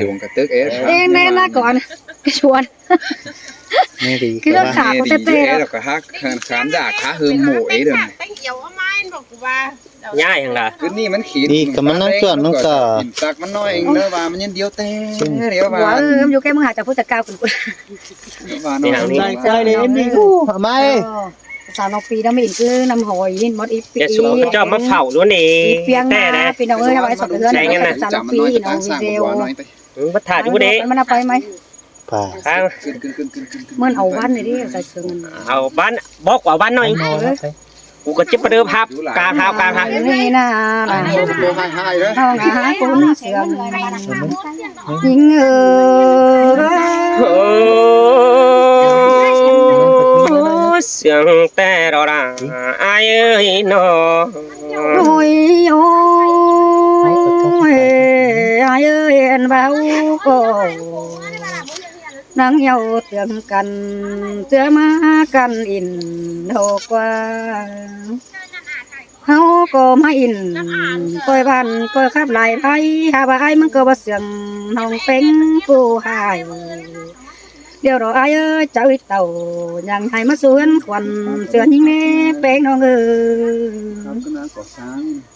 dùng cái tước ế nên là còn cái chuồn nghe thì cái nước xả của tê tê đó là cả hát khán giả khá hơn mổ ấy rồi nhai hàng là cứ ni mình khí đi cầm nó chuẩn nó cả tạcมันน้อยnó vàมันnhân điếu tê điếu quá và em vô cái mưa hạ chả phút chả cao cũng và nó đây chơi đi em đi mai sao nó phi nó mình cứ nằm hồi lên mất ít phi จะสวมก็จะมาเผาด้วยนี่ เปียง แต่ นะ นะ พี่น้องเอ้ยทำไมสดเลือดsao nó phi nó video บัดถ่ายอยู่เด้ มันเอาไปไหม ป่า ข้าง เมื่อเอาวันเลยดิใส่เสื้อ เอาบ้านบอกว่าบ้านหน่อยกูก็จะประเดิมภาพกลางภาพ นี่นะ ตัวhai hai đó ห้องอาหารคุณเสียงยิงเสียงแต่เราด่าอายเอ้ยนอ โอ้ยโอ้ยai ơi em bao cô nắng nhau tiếng cần chưa má cần in hồ qua hao có má in coi bàn coi khắp lại bay hà bàiมึงก็บ่เสียงน้องเป็นผู้หายเดี๋ยวรอai ơi cháu ít tàu nhằng hay mất xuống quần sửa những nè bên nó ngừ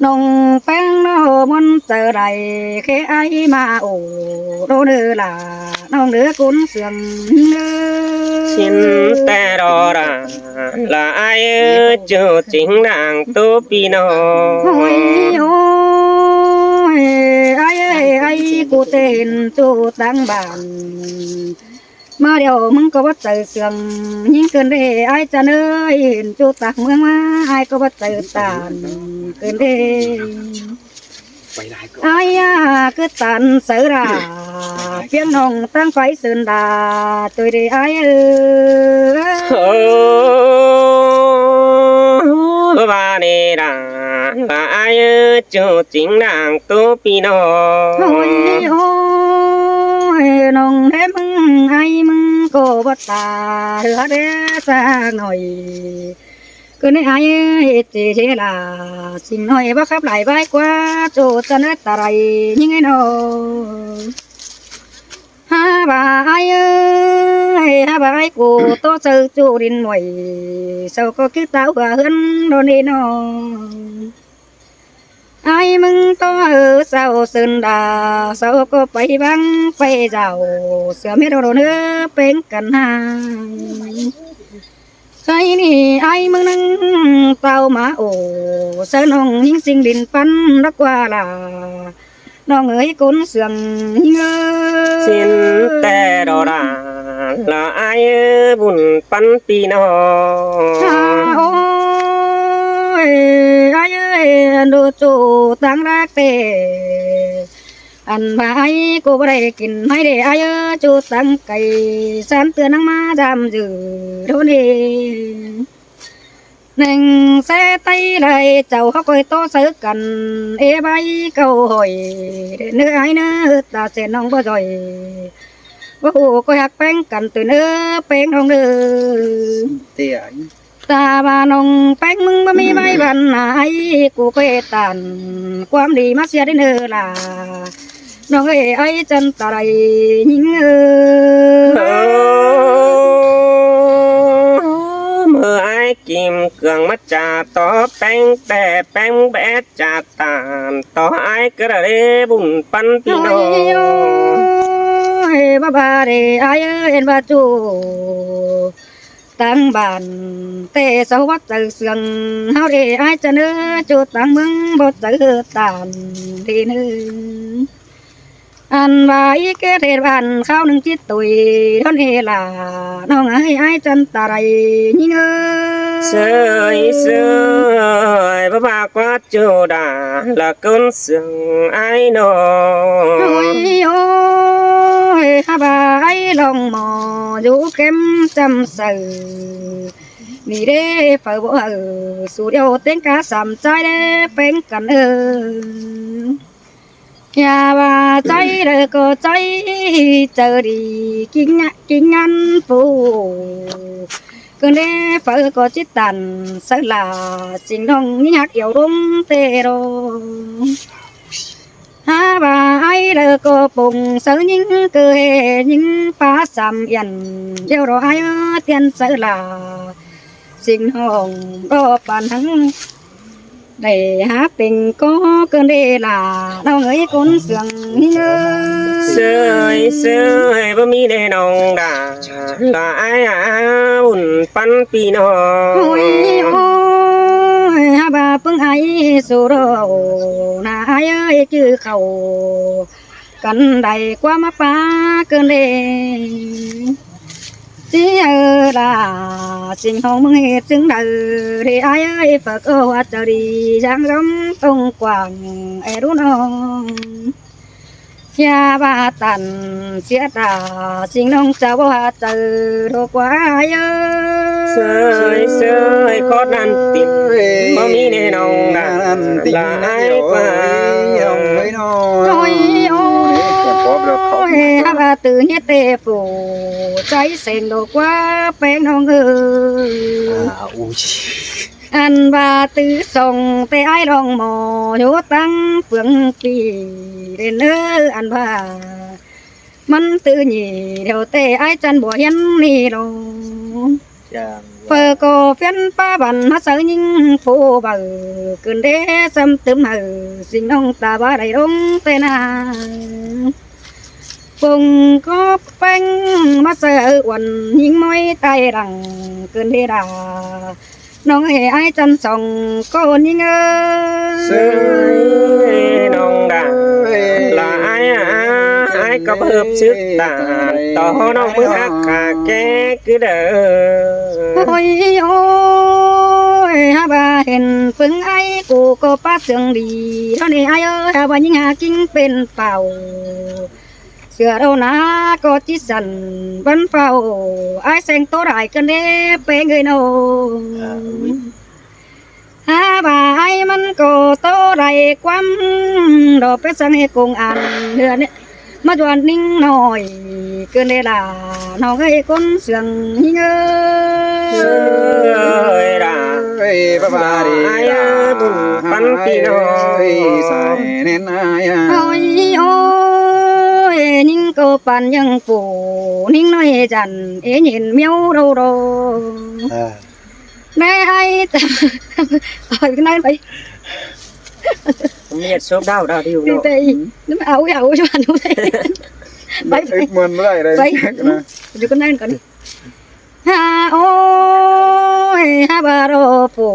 nông bên nó muốn chờ đầy khi ai mà ổ đâu nữa là nông nữa cuốn sườn xinแต่เราด่าlà ai ơi chờ chính nàng tu pino ôi ôi ai ơi ai cô tên chú tăng bản mà điềuมึงก็บ่เจอเสียงยิ่งเกินได้ไอ้จันเอ้ยเห็นจูตักเมืองมาไอ้ก็บ่เจอตานเกินได้ไอ้คือตันเสือราเพียงน้องตั้งไฟเสือนดาตัวได้ไอ้và nè là ai ơi chờ chính nàng tu pino ôi ôiน้องแท้มึงไอ้มึงก็บ่ตาเรือเด้ซะหน่อยcứ này ai chỉ là xin nói bác khắp lại vai qua chỗ chân hết tài nhưng ai nó ha bà ai ơi ha bà ai của tôi sơ chỗ đến mồi sao có cứ tao và hơn đồ này nó ai mừng to ở sao sơn đà sao có bay băng bay rào sửa mấy đồ nữa bên cạnh hàng cái này ai mừng nâng tao mà ổ sao nông những sinh đình phân đã qua là nó người cún sườn xinแต่เราด่าlà ai buồn pan pino ôi ai ơi đồ chủ tăng ra tề anh bà ai cô bà đây kín hay để ai ơi chú tăng cây san tưa nắng má giảm dữ đôi đi nâng xe tay lại cháu khóc coi to sớ cần ê bay câu hỏi để nữa ai nữa ta sẽ nông bao rồi bố hồ coi hạt bánh cần từ nữa bánh nông nữa ta bà nông bánh mừng bà mi bay bàn ai cô quê tàn quam đi mắt xe đến nữa là nó ơi ai chân ta đây nhìn mơ ai kim cường mắt trà to bánh bè bánh bé trà tàn to ai cứ là đê bùn pan pino bà để ai ơi em bà chủ tăng bàn tê sâu bắt từ sườn hao để ai cho nữa chủ tăng mừng bột từ tàn đi nữa anh bà ý cái thể bàn khao nâng chiếc tuổi đó này là nó ngại ai chân ta đây nhìn sơi sơi bà quá chỗ đã là cơn sương ai nó ôi ôi ha bà ấy lòng mò dù kém chăm sự vì đế phải bỏ ở số điều tiếng cá sầm trái đế bên cạnh nhà bà cháy rồi có cháy chờ đi kinh ăn phụ cứ đế phải có chiếc tàn sợ là xin đông nhạc yêu đúng tê rồi ha bà ai lơ cô bùng sợ những cơ hệ những phá sầm yên điều rồi ai tiền sợ là sinh hồn có bàn thắng để há tình có cơn đê là đau người cuốn sườn nhớ sơi sơi bơ mi đê nong đà là ai buồn pan pi nó ôi ôi ha bà phương ai số đồ là ai ơi chứ khẩu cần đầy qua mắt phá cơn đê chỉ là sinh hồn mừng hết chứng đời thì ai ơi Phật ơi trời đi giang giống tung quảng ai đúng không ya ba tần sẽ đà sinh nông cháu ba từ đồ quá ai ơi sơi sơi khó năn tìm bơ mi đê nong đà là ai ông ấy nó ôi ôi ha ba từ nhất tề phủ cháy sen đồ quá bén non ơi ui anh ba tứ sông tê ai lòng mò nhố tăng phượng kỳ đến ơ anh ba mắn tư nhì điều tê ai chân bùa hiến ni đồ phơ cô phiên ba bàn hát sở những phố bờ cơn đế xâm tấm hờ sinh ông ta ba đầy đông tê na cùng có bánh mắt sợ quần những môi tay đằng cơn đế đàน้องเอ๋ไอ้จันส่องก็นิ่งเอ้ย sơi nong đà là ai có hợp sức tà tỏ nó mới hát cả cái cứ đỡ โอ้ยโอ้ยฮาบาเห็นฟึงไอ้กูก็ป้าเสียงดีเท่านี้ไอ้เอ้ยฮาบายิ่งหากิ้งเป็นเป่าเสือเราหนาก็จิสันวันเฝ้าไอ้แสงโตได้กันเด้เป็นเงยโนฮาบาไอ้มันก็โตได้ความดอกเป็ดสังให้กงอันเดือนนี้มาจวนนิ่งหน่อยเกินได้ล่ะน้องให้คนเสียงยิ่งเอ้ย sơi đà เอ้ยบ้าบ้าดิ ai buồn pan pi nó ใส่เน้นอาย โอ้ยโอ้ยนิ่งก็ปันยังปูนิ่งน้อยจันเอ็nhìn miêu đâu đâu nè ai rồi cái này phải không biết số đau đau điều đi độ tì nó ảo cho anh không thấyไม่อึกมันเมื่อไหร่เลย phải นะ ดูcái này còn đi ha ôi ha bà đồ phủ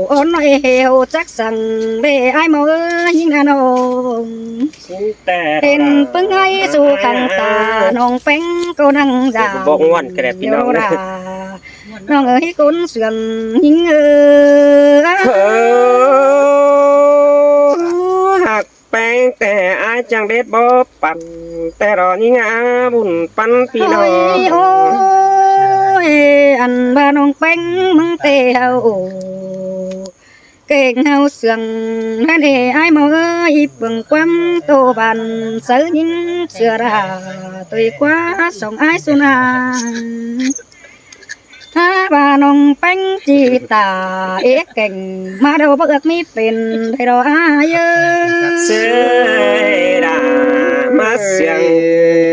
ôn nói heo chắc rằng để ai mà nhưng anh ôngแต่ tên pưng ai su khăn ta nong bánh cô năng già bông ngoan cái đẹpพี่น้อง น้องเอ้ยคนเสื่อมยิงหักแป้งแต่อาจังเด็ดบ่ปั่นแต่รอนี่งาบุญปันพี่น้อง โอ้ยอันบ้านน้องแป้งมึงเตะเฮาเก่งเฮาเสื่องนั่นเอ้ไอ้หมอเอ้ยเบิ่งความโตบันเสือยิงเสือราตัวกว่าสองไอ้สุนาถ้าบ้านน้องแป้งจีตาเอ๊ะเก่งมาเดาบ่เอิกมีเป็นได้ดอกอ้ายเอ้ย เสียดามาเสียง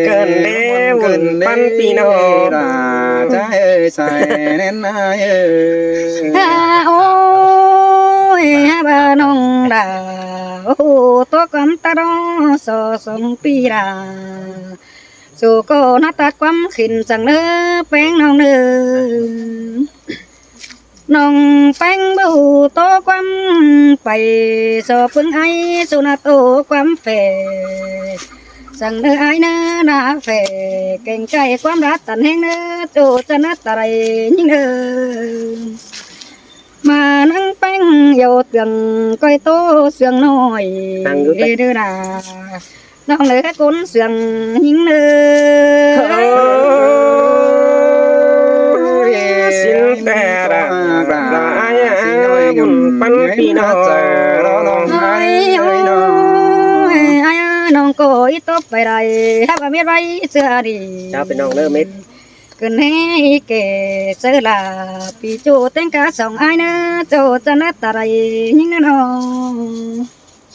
เกินเด้บุญปันพี่น้อง ใจใส่เน้นอาย โอ้ยบ้านน้องดาโอ้ตัวกำตาดอสอสองปีดาสู่ก็นัดตัดความขินจังเนื้อแป้งน้องเนื้อน้องแป้งบูโตความไปสอพึ่งไอสุนาโตความเฟสั่งเนื้อไอเนื้อนาเฟเก่งใจความรักตันแห้งเนื้อโจจะนัดอะไรยิ่งเนื้อมานั่งแป้งโยเตืองก้อยโตเสียงน้อยเดือดาน้องเนื้อคนเสียงยิ่งเนื้อ สินแต่ละละอายบุญปันพี่น้อง ไอ้โอ้ยไอ้น้องก็อีตบไปได้ถ้าว่ามีไรเสื้อดี เจ้าเป็นน้องเลิศเม็ด เกินให้แก่เสื้อลาปีจูเต็งกาสองไอ้เนื้อโจจะนัดอะไรยิ่งน้อง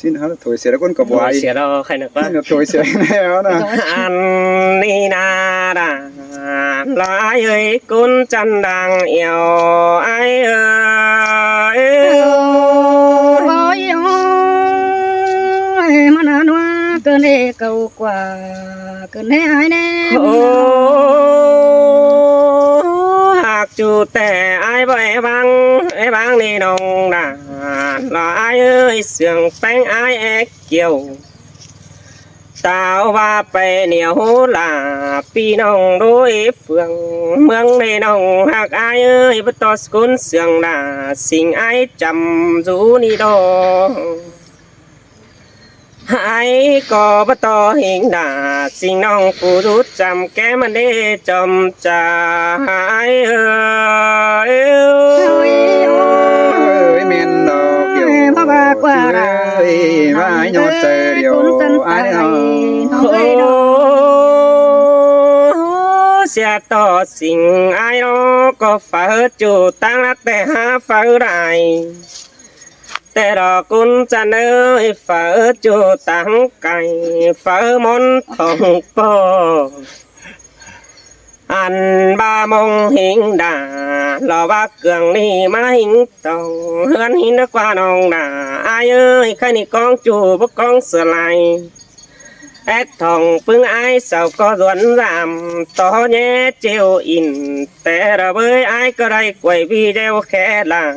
xin hắn thổi xiết con cọp Buổi vài xỉa đâu khai được quá xin thổi xiết này đó nè An ni na đà Lá ơi cún chân đằng yêu ai ơi ôi ôi mà nó cơn đê cầu quả cơn đê ai nè hạc chủ tè ai bởi băng đi nông đà là ai ơi sườn bánh ai ếch kiều tao và bè nhiều là pi nông đối phương mương đi nông hạc ai ơi bất to cún sườn đà xin ai chăm rú đi đô ai có bất to hình đà xin nông phụ rút chăm cái mà đi chăm cha ai ơi ơi men đỏ kiểu mà bà quả ra ơi vai nhọt trời điều ai nó xe to xin ai nó có phở chủ tăng lắc để ha phở đại tê đỏ cún chân ơi phở chủ tăng cày phở món thòng bò ăn ba mông hình đà lò ba cường đi má hình tàu hơn hình nó qua nông đà ai ơi khai ni con chủ bốc con sửa lại ép thòng phương ai sao có duẩn giảm to nhé chiều in tè đỏ với ai có đây quay video khẽ là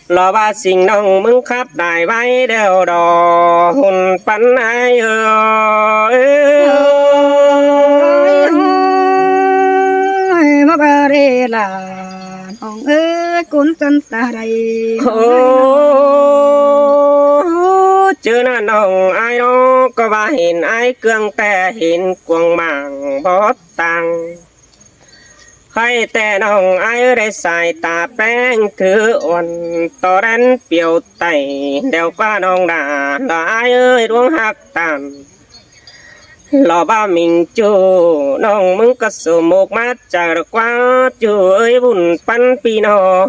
lò ba sinh nông mừng khắp đài bay đều đò hùn bắn ai ơi mà bà đây là ông ơi cún chân ta đây chứ là nông ai đó có ba hình ai cương tè hình cuồng màng bót tăng hay tè nông ai ở đây xài tà beng thứ ổn to đen biểu tẩy đều qua nông đà là ai ơi đuông hạc tàn lò ba mình chú nông mừng có số một mát chờ được qua chú ơi bùn bắn pino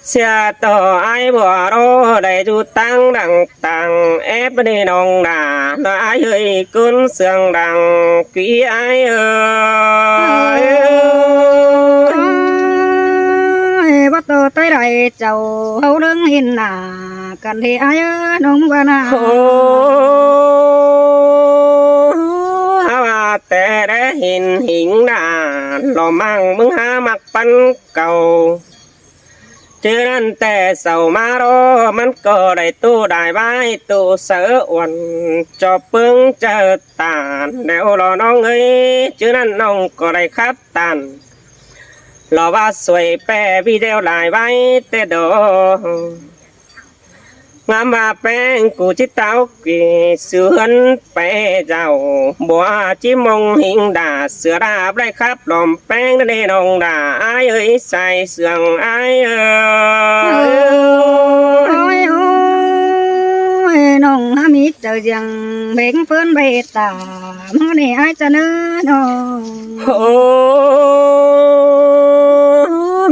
xe tờ ai bỏ đó để chú tăng đằng tăng ép đi nông đà là ai ơi cún sương đằng quý ai ơi bắt đầu tới đây chầu hậu đứng hình là cần thì ai nông qua na ha tè để hình hình đà lò mang mừng ha mặc bắn cầu chứ nên tè sầu má đóมันก็ได้ตู้ได้ใบตู้เสืออ้วนจอบปึ้งเจอตาเดี๋ยวรอน้องเอ้ยchứนั่นน้องก็ได้ครับตันรอว่าสวยแปรวิดีโอหลายใบแต่ดงามมาแป้งกูจิตเต้ากีเสือนแปรเจ้าบัวจิมงหิงด่าเสือดาบได้ครับลมแป้งได้นองด่าไอ้เอ้ยใส่เสืองไอ้เอ้ย ôi ôi nông há mít chờ rằng bén phơn bê tà mô này ai cho nữa nông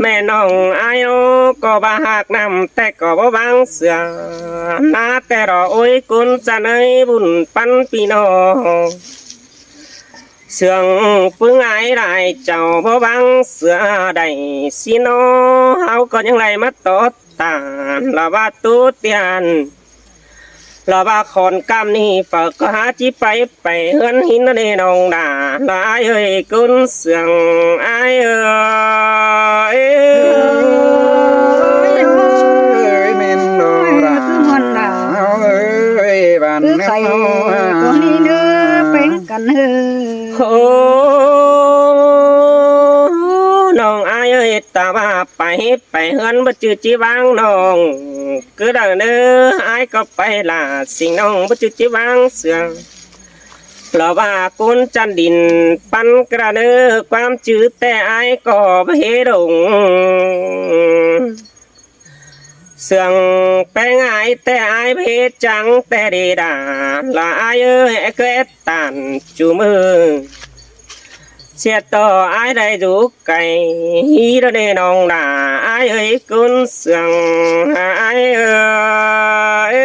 mẹ nong ai ô có ba hạt nằmแต่ก็บ่บางเสือนาแต่รอโอ้ยกุนจะเนยบุญปันปีนอเสืองปึ้งไอ้ได้เจ้าบ่บางเสือได้สิโนเฮาก็ยังไล่มาตอดตาละว่าตูเตียนละว่าคนกำนี่ฝากก็หาจิไปเฮือนหินนี่นองด่าละไอ้เอ้ยกุนเสืองไอ้เอ้ย ơi men đỏ ra ơi bàn cứ phải con đi nữa bén cần hưน้องอายเอ้ยตาว่าไปเฮือนบ่จื้อจีวางน้องคือดังเด้ออายก็ไปล่ะสิ่งน้องบ่จื้อจีวางเสือเพราะว่ากุนจันดินปันกระเด้อความจื้อแต่อายก็บ่เฮ็ดงเสืองแป้งอายแต่อายเพชจังแต่ดีดาละอายเอ้ยเกตตันจูมือ เสียต่อไอ้ได้ดูไก่ฮีระเดนองด่าไอ้เอ้ยกุนเสียงไอ้เอ้ย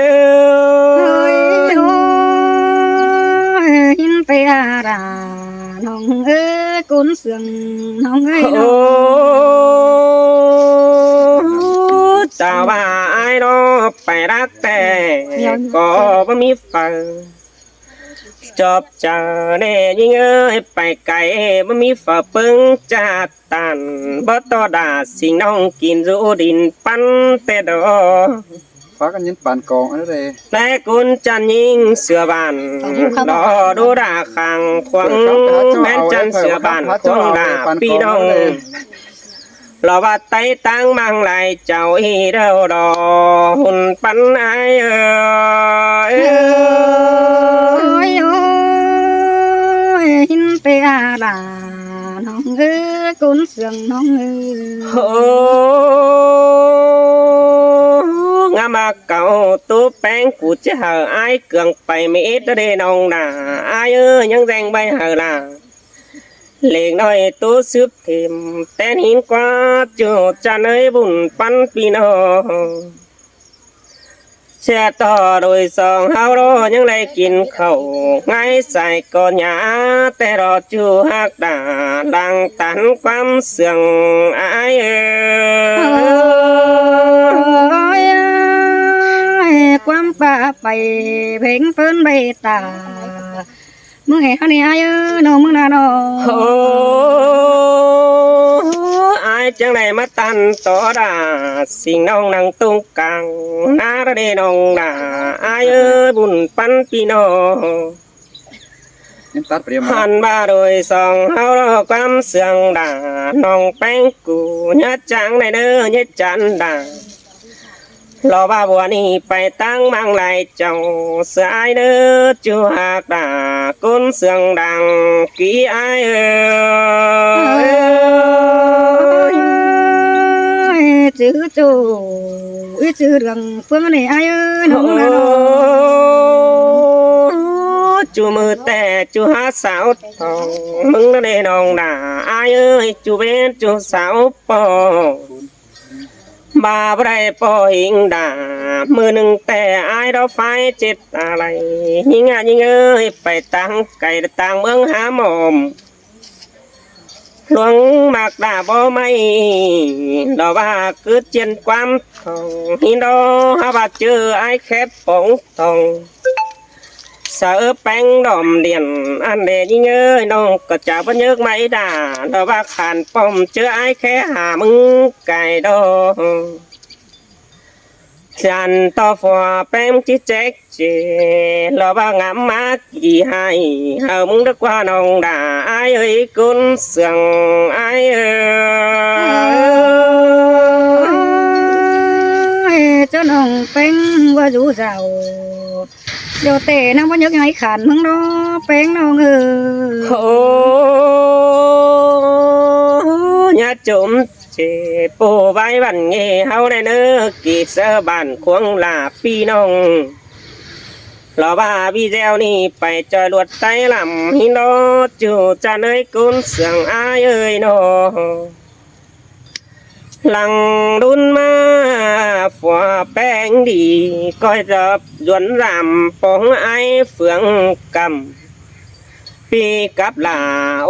เอ้ยโอ้ยหินเปียราน้องเอ้ยกุนเสืองน้องเอ้ยน้ โอ้ อง ตาว่าไอ้รอไปรักแต่ก็บ่มีฝันจอบเจอแน่ยิ่งเอ้ยไปไกลบ่มีฝาปึงจัดตันบ่ต่อดาสิ่งน้องกินรูดินปันแต่ดอ ฟ้ากันยินปานกองอันนั้นเลย แต่กุนจันยิงเสือบ้านดอดูดาขังควงแม่นจันเสือบ้านควงดาพี่น้องเราว่าไตตั้งมังไหลเจ้าอีเด้อดอหุ่นปันไอเอ้ย โอ้ยโอ้ยหินเปียราน้องเอ้ยกุนเสืองน้องเอ้ย โอ้งามาเก่าตู้แป้งกูจะหาไอ้เกืองไปไม่เอ็ดเด้น้องน่ะไอ้เอ้ยยังแรงใบหาล่ะเล็กน้อยตู้ซึบเต็มแต่หินกว่าจูจะเนยบุญปันปีน้องเสียต่อโดยสองเฮารอยังได้กินข้าวไงใส่ก่อนหยาแต่รอจูหักดาดังตันความเสื่องไอ้เอ้ โอ้ ย ยความป่าไปเพ่งเฟินใบตามึงเห็นเขาเนี่ยเอ้ยน้องมึงน่ะน้อง โอ้อายจังไดมาตันต่อดาสิ่งน้องนั่งตรงกลางนาระเดน้องดาอายเอ้ยบุญปันพี่น้อง ยินตัดเปรียมมา หันมาโดยสองเฮารอความเสื่องดาน้องแป้งกูยัดจังในเด้อยัดจันดารอว่าบัวนี้ไปตั้งมังไหลเจ้าเสือไอเด้อจูหักดากุนเสื่องดังกี่ไอเอ้ย chữ chủ chữ đường phương này ai ơi nó là nó จูมือแต่จูหาสาวทองมึงนั่นเองน้องด่าอายเอ้ยจูเป็นจูสาวปอบาบไรปอหิงด่ามือหนึ่งแต่อายเราไฟเจ็ดอะไรยิงยิงเอ้ยไปตั้งไก่ตั้งเมืองหาหมอมหลวงมากด่าบ่ไม่ดอกว่าคือเจียนความทองหินดอฮาบาเจอไอ้แคบปองทองเสือแป้งดอมเดียนอันเดยิ่งเอ้ยน้องก็จะบ่เยอะไม่ด่าดอกว่าขานป้อมเจอไอ้แค่หามึงไก่ดอฉันต่อฟัวแป้งจิแจ๊กเจดอกว่างามมากกี่ให้เฮามึงดึกว่าน้องด่าไอ้เอ้ยกุนเสียงไอ้เอ้ย cho nó bén qua rủ rào điều tệ nó có nhớ ngày khản mừng đó bén nó ngừ โอ้ยาจุ่มเจปูใบบันเงเฮาได้เนื้อกีบเสื้อบ้านควงลาพี่น้องรอว่าพี่แจวนี่ไปจอยลวดไตลำหินโนจูจะเนยกุนเสียงอายเอ้ยโนหลังดุนมาฝัวแป้งดีก้อยรับยวนรำปองไอเฟืองกำปีกับลา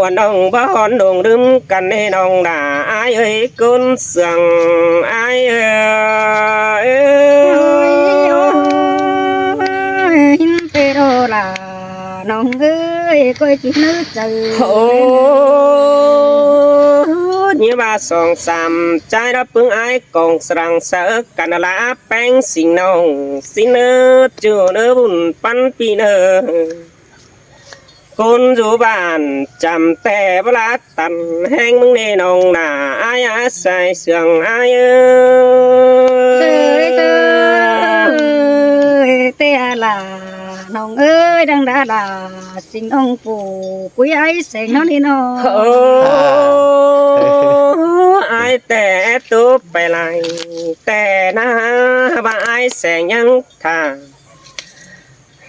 วันน้องบ้านดงดึมกันให้น้องด่าไอเอ้ยกุนเสียงไอเอ้ย hin tê đô là nó ơi coi chỉ nữ chờ โอ้ยี่ว่าสองสามใจรับปึงไอ้กองสรังเสอกันละแป้งสิ่งน้องสิเนอจูเนอบุญปันปีเนอคนอยู่บ้านจำแต่เวลาตันแห้งมึงเนน้องหน้าไอ้อาศัยเสียงไอ้เอ้ chơi ย chơi tê là nó ơi đang đã là sinh ông phụ quý ấy sẽ nó đi nó โอ้ไอ้แต่ตัวไปไหลแต่นะว่าไอ้แสงยังทาง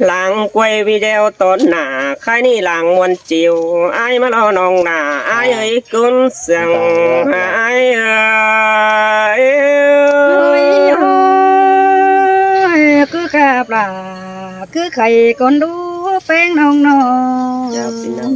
หลังกวยวิเดียวต้นหนาใครนี่หลังมวนจิวไอ้มาลอนองหนาไอ้เอ้ยกุนเสียงไอ้เอ้ย โอ้ยโอ้ยคือข้าปลาคือไข่คนดูแป้งน้องน้อง ยาวสิน้อง